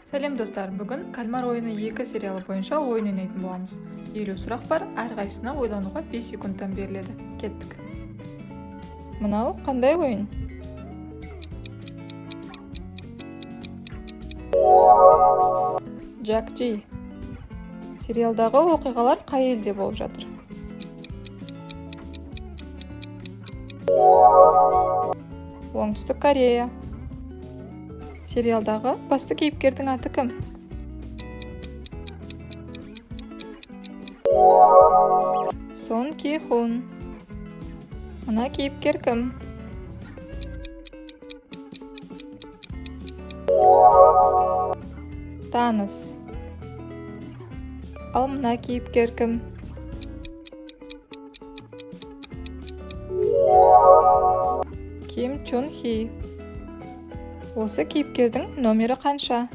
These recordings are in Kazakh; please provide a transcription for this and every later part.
Сәлем достар, бүгін «Кальмар ойыны 2» сериалы бойынша ойын ойнайтын боламыз. 50 сұрақ бар, әрқайсысына ойлануға 5 секундтан беріледі. Кеттік. Мынау қандай ойын? Джек Джи. Сериалдағы оқиғалар қай елде болып жатыр? Оңтүстік Корея. Сериалдағы басты кейіпкердің аты кім? Сон Ки Хун. Мына кейіпкер кім? Таныс. Ал мына кейіпкер кім? Ким Чун Хи. Осы кейіпкердің номері қанша?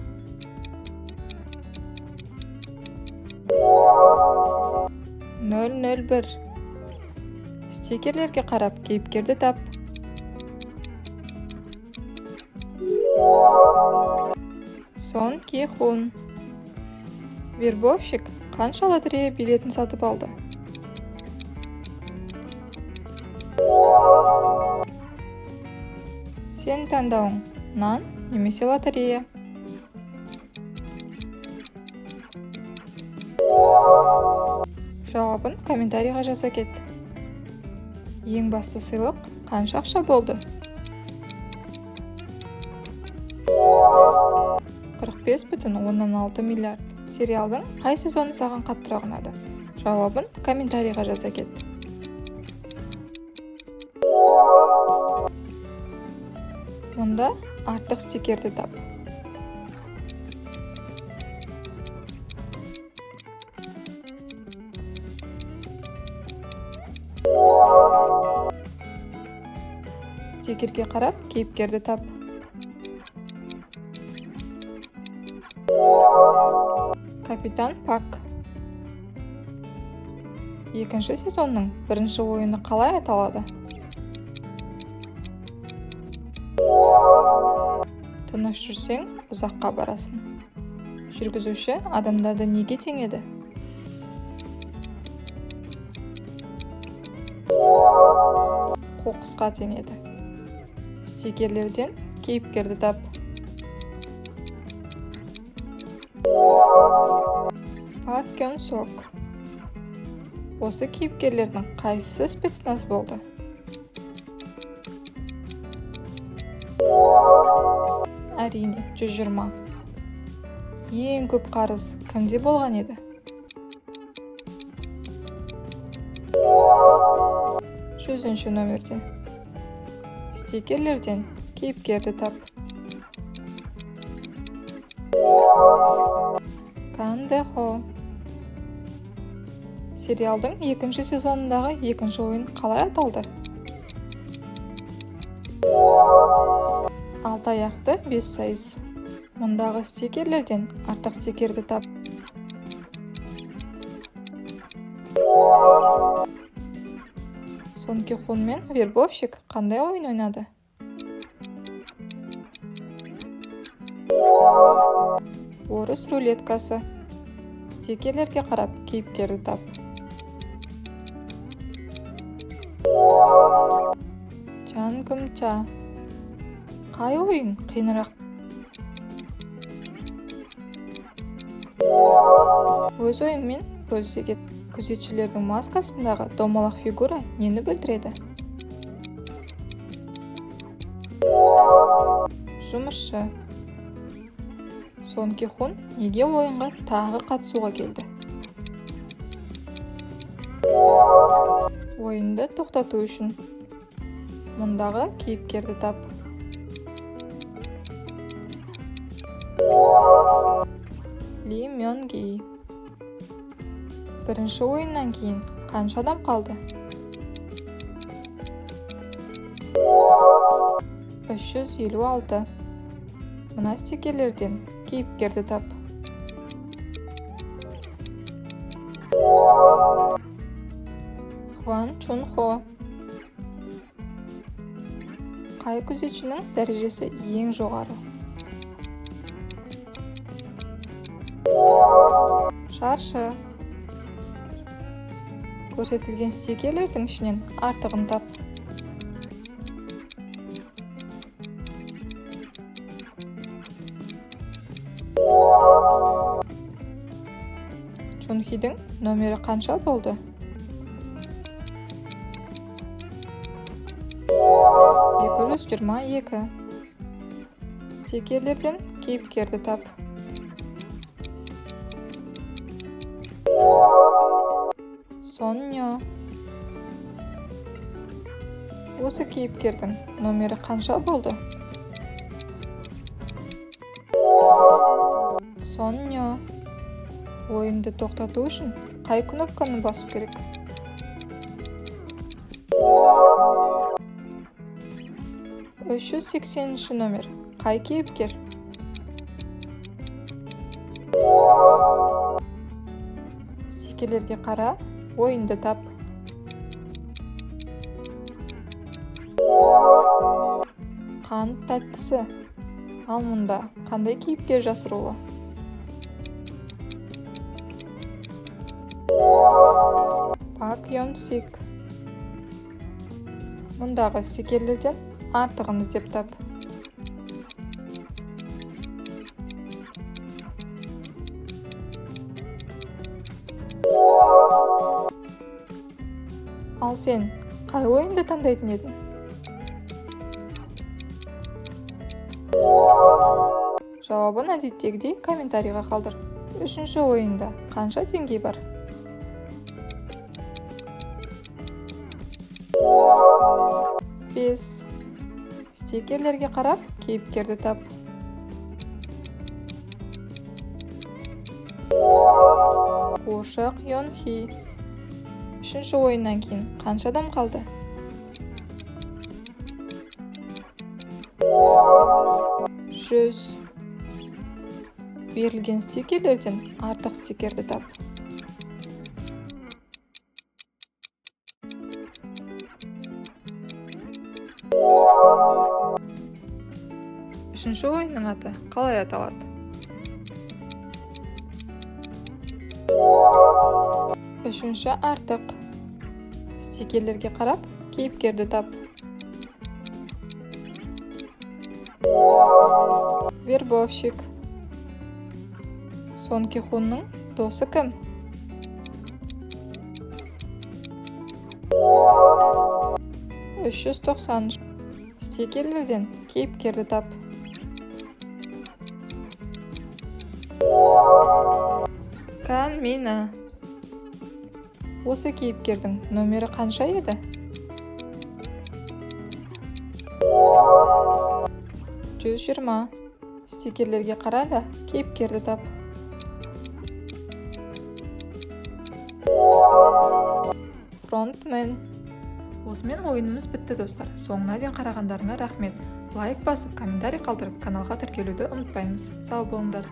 001. Стикерлерге қарап кейіпкерді тап. Сон Ки Хун. Вербовщик қанша лотерея билетін сатып алды? Сен таңдауың: нан немесе лотерея? Жауабын комментарийға жаза кет. Ең басты сыйлық қанша ақша болды? 45,6 миллиард. Сериалдың қай сезоны саған қаттырақ ұнады? Жауабын комментарийға жаза кет. Онда артық стикерді тап. Стикерге қарап кейіпкерді тап. Капитан Пак. Екінші сезонның бірінші ойыны қалай аталады? Тыныш жүрсең, ұзаққа барасың. Жүргізуші адамдарды неге теңеді? Қоқысқа теңеді. Стикерлерден кейіпкерді тап. Пак Кён Сок. Осы кейіпкерлердің қайсысы спецназ болды? Әрине, 120. Ең көп қарыз кімде болған еді? Жүзінші номерде. Стикерлерден кейіпкерді тап. Кан Де Хо. Сериалдың екінші сезонындағы екінші ойын қалай аталды? 6 аяқты 5 сайыс. Мұндағы стикерлерден артық стикерді тап. Сон Ки Хун мен вербовщик қандай ойын ойнады? Орыс рулеткасы. Стикерлерге қарап кейіпкерді тап. Чан Кым Ча. Қай ойын қиынырақ? Өз ойыңмен бөлісе кет. Күзетшілердің маскасындағы домалақ фигура нені білдіреді? Жұмысшы. Сон Ки Хун неге ойынға тағы қатысуға келді? Ойынды тоқтату үшін. Мұндағы кейіпкерді тап. Ли Мён Ги. Бірінші ойыннан кейін қанша адам қалды? 356. Мына стикерлерден кейіпкерді тап. Хван Чун Хо. Қай күзетшінің дәрежесі ең жоғары? шаршы. Көрсетілген стикерлердің ішінен артығын тап. Чунхидің номері қанша болды? 222. Стикерлерден кейіпкерді тап. Сонньо. Осы кейіпкердің номері қанша болды? Сонньо. Ойынды тоқтату үшін қай кнопканы басу керек? 380 номер. Қай кейіпкер? Стикерлерге қара, ойынды тап. Қант тәттісі. Ал мұнда қандай кейіпкер жасырулы? Пак Йон Сик. Мұндағы стикерлерден артығын іздеп тап. Ал сен қай ойынды таңдайтын едің? Жауабын әдеттегідей комментарийға қалдыр. Үшінші ойында қанша деңгей бар? 5. Стикерлерге қарап, кейіпкерді тап. Қуыршақ Йон Хи. Үшінші ойыннан кейін қанша адам қалды? 100. Берілген стикерлерден артық стикерді тап. Үшінші ойынның аты қалай аталады? Үшінші артық. Стикерлерге қарап, кейіпкерді тап. Вербовщик. Сон Ки Хунның досы кім? 390. Стикерлерден кейіпкерді тап. Кан Мина. Осы кейіпкердің номері қанша еді? 120. Стикерлерге қара да кейіпкерді тап. Фронтмен. Осымен ойынымыз бітті достар. Соңына дейін қарағандарыңа рахмет. Лайк басып, комментарий қалдырып, каналға тіркелуді ұмытпаймыз. Сау болыңдар.